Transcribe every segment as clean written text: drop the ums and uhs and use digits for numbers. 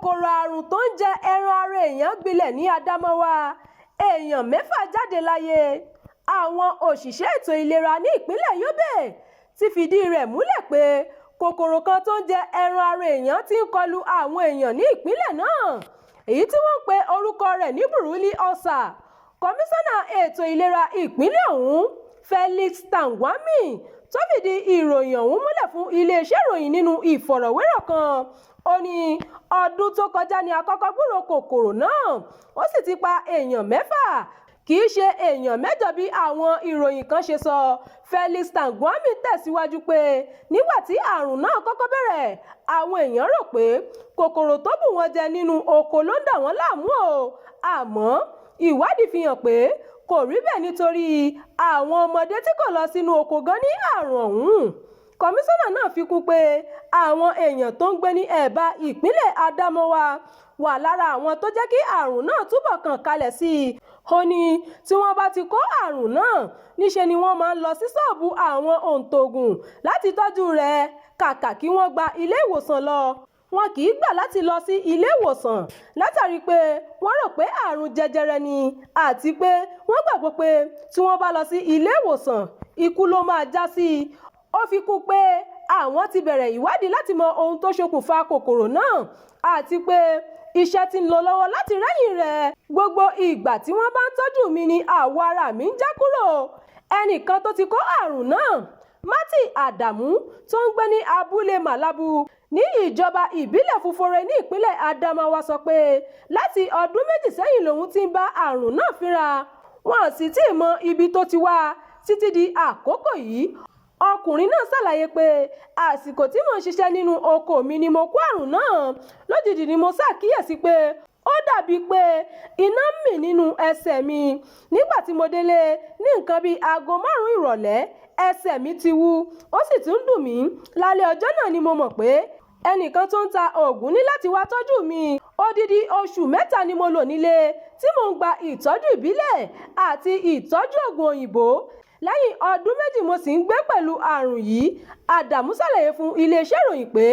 kòkòrò àrùn tó ń jẹ ẹran ara èèyàn gbilẹ̀ ní Adamawa, èèyàn 6 jáde láyé. Àwọn òṣìṣẹ́ ètò ìlera ní ìpínlẹ̀ Yobe ti fìdí rẹ̀ múlẹ̀ pé kòkòrò kan tó ń jẹ ẹran ara èèyàn ti ń kọlù àwọn èèyàn ní ìpínlẹ̀ náà, èyí tí wọ́n ń pe orúkọ rẹ̀ ní burúlí ọ̀sà. Kọmíṣánná ètò ìlera ìpínlẹ̀ ọ̀hún, Felix Tangwami, tó fìdí ìròyìn ọ̀hún múlẹ̀ fún iléeṣẹ́ ìròyìn nínú ìfọ̀rọ̀wérọ̀ kan. Ó ní ọdún tó kọjá ni àkọ́kọ́ gbúròó kòkòrò náà, ó sì ti pa èèyàn 6, kì í ṣe èèyàn 8 bí àwọn ìròyìn kan ṣe sọ. Felix Tangwami tẹ̀síwájú pé nígbà tí àrùn náà kọ́kọ́ bẹ̀rẹ̀, àwọn èèyàn rò pé kòkòrò tó bù wọ́n jẹ nínú oko ló ń dà wọ́n láàmú o, àmọ́ ìwádìí fi hàn pé kò rí bẹ́ẹ̀ nítorí àwọn ọmọdé tí kò lọ sínú oko gan ní àrùn ọ̀hún. Kọmíṣánná náà fi kún pé àwọn èèyàn tó ń gbé ní ẹ̀bá ìpínlẹ̀ Adamawa wà lára àwọn tó jẹ́ kí àrùn náà túbọ̀ kàn kalẹ̀ sí i. Ó ní tí wọ́n bá ti kó àrùn náà, níṣe ni wọ́n máa ń lọ sí ṣọ́ọ̀bù àwọn òǹtògùn láti tọ́jú rẹ̀ kàkà kí wọ́n gba ilé ìwòsàn lọ. Wọn kì í gbà láti lọ sí ilé ìwòsàn látàrí pé wọ́n rò pé àrùn jẹjẹrẹ ni, àti pé wọ́n gbàgbọ́ pé tí wọ́n bá lọ sí ilé ìwòsàn, ikú ló máa já sí. Ó fi kún pé àwọn ti bẹ̀rẹ̀ ìwádìí láti mọ ohun tó ṣokùnfà kòkòrò náà, àti pé iṣẹ́ ti ń lọ lọ́wọ́ láti rẹ́yìn rẹ̀. Gbogbo ìgbà tí wọ́n bá ń tọ́jú mi ni àwọ̀ ara mi ń já kúrò. Ẹnìkan tó ti kó àrùn náà, Mati Adamu, tó ń gbé ní abúlé Malabu ní ìjọba ìbílẹ̀ Fufore ní ìpínlẹ̀ Adamawa, sọ pé láti ọdún 2 sẹ́yìn lòun ti ń bá àrùn náà fínra. Wọn sì tí ì mọ ibi tó ti wá títí di àkókò yìí. Ọkùnrin náà ṣàlàyé pé àsìkò tí mò ń ṣiṣẹ́ nínú oko mi ni mo kó àrùn náà. Lójijì ni mo ṣàkíyèsí pé ó dàbí pé iná ń mì nínú ẹsẹ̀ mi. Nígbà tí mo délé ní nǹkan bíi aago 5 ìrọ̀lẹ́, ẹsẹ̀ mi ti wú, ó sì tún dùn mí. Lálẹ́ ọjọ́ náà ni mo mọ̀ pé ẹnìkan tó ń ta oògùn ní láti wá tọ́jú mi. Odidi oṣù 3 ni mo lò nílé tí mò ń gba ìtọ́jú ìbílẹ̀ àti ìtọ́jú oògùn òyìnbó. Lẹ́yìn ọdún 2 mo sì ń gbé pẹ̀lú àrùn yìí. Adamu ṣàlàyé fún iléeṣẹ́ ìròyìn pé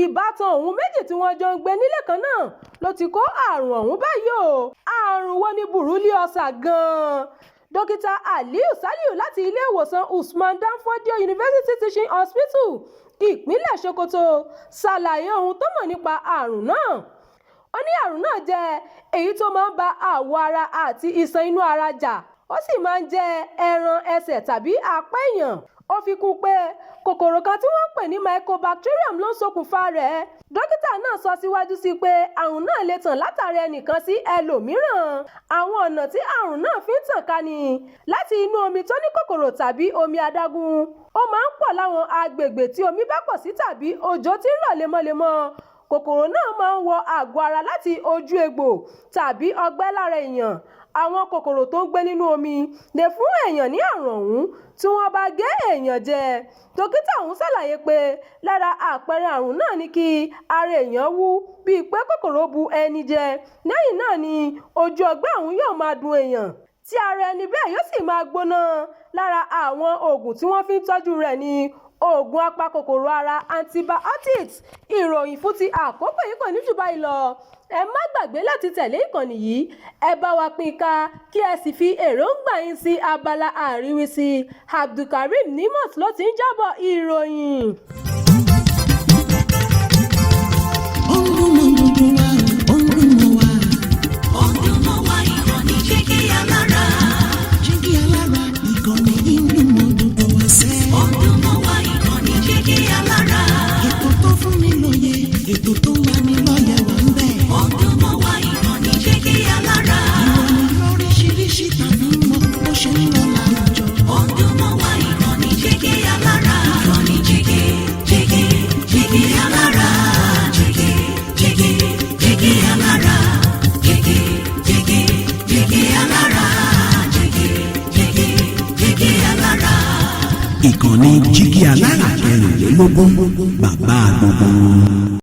ìbátan òun 2 tí wọ́n jọ ń gbé nílé kan náà ló ti kó àrùn ọ̀hún báyìí o. Àrùn wo ni burúlí ọ̀sà gan-an? Dókítà Aliu Saliu láti ilé ìwòsàn Usman Dan Fodio University Teaching Hospital ìpínlẹ̀ Sokoto ṣàlàyé ohun tó mọ̀ nípa àrùn náà. Ó ní àrùn náà jẹ́ èyí tó máa ń ba àwọ̀ ara àti iṣan inú ara jà, ó sì máa ń jẹ ẹran, ẹsẹ̀ tàbí apá èèyàn. Ó fi kún pé kòkòrò kan tí wọ́n ń pè ní mycobacterium ló ń ṣokùnfà rẹ̀. Dókítà náà sọ síwájú sí pé àrùn náà lè tàn látàrí ẹnìkan sí ẹlòmíràn. Àwọn ọ̀nà tí àrùn náà fi ń tàn ká ni láti inú omi tó ní kòkòrò tàbí omi adágún. Ó máa ń pọ̀ láwọn agbègbè tí omi bá pọ̀ sí tàbí òjò tí ń rọ̀ lemọ́lemọ́. Kòkòrò náà máa ń wọ àgọ́ ara láti ojú egbò tàbí ọgbẹ́ lára èèyàn. Àwọn kòkòrò tó ń gbé nínú omi lè fún èèyàn ní àrùn ọ̀hún tí wọ́n bá gé èèyàn jẹ. Dókítà ọ̀hún ṣàlàyé pé lára àpẹẹrẹ àrùn náà ni kí ara èèyàn wú bíi pé kòkòrò bu ẹni jẹ. Lẹ́yìn náà ni ojú ọgbẹ́ ọ̀hún yóò máa dùn èèyàn, tí ara ẹni bẹ́ẹ̀ yóò sì máa gbóná. Lára àwọn oògùn tí wọ́n fi ń tọ́jú rẹ̀ ni oògùn apakòkòrò ara antibiotics. Ìròyìn fún ti àkókò yìí kò ní jù báyìí lọ. Ẹ má gbàgbé láti tẹ̀lé ìkànnì yìí, ẹ bá wa pín ká kí ẹ sì fi èròǹgbà yín sí abala àríwísí. Abdulkareem Nimot ló ti ń jábọ̀ ìròyìn. Ètò tó wà ní lọ́yẹ̀ wà ń bẹ̀. Ọdún mọ́ wá ìkànnì jígí alára. Ìròyìn lóríṣiríṣi tàbí mọ́ bó ṣe ń lọ láwùjọ. Ọdún mọ́ wá ìkànnì jígí alára. Ìkànnì jígí jígí jígí alára. Jígí jígí jígí alára. Jígí jígí jígí alára. Jígí jígí jígí alára. Ìkànnì jígí alára 24, bàbá gbogbo.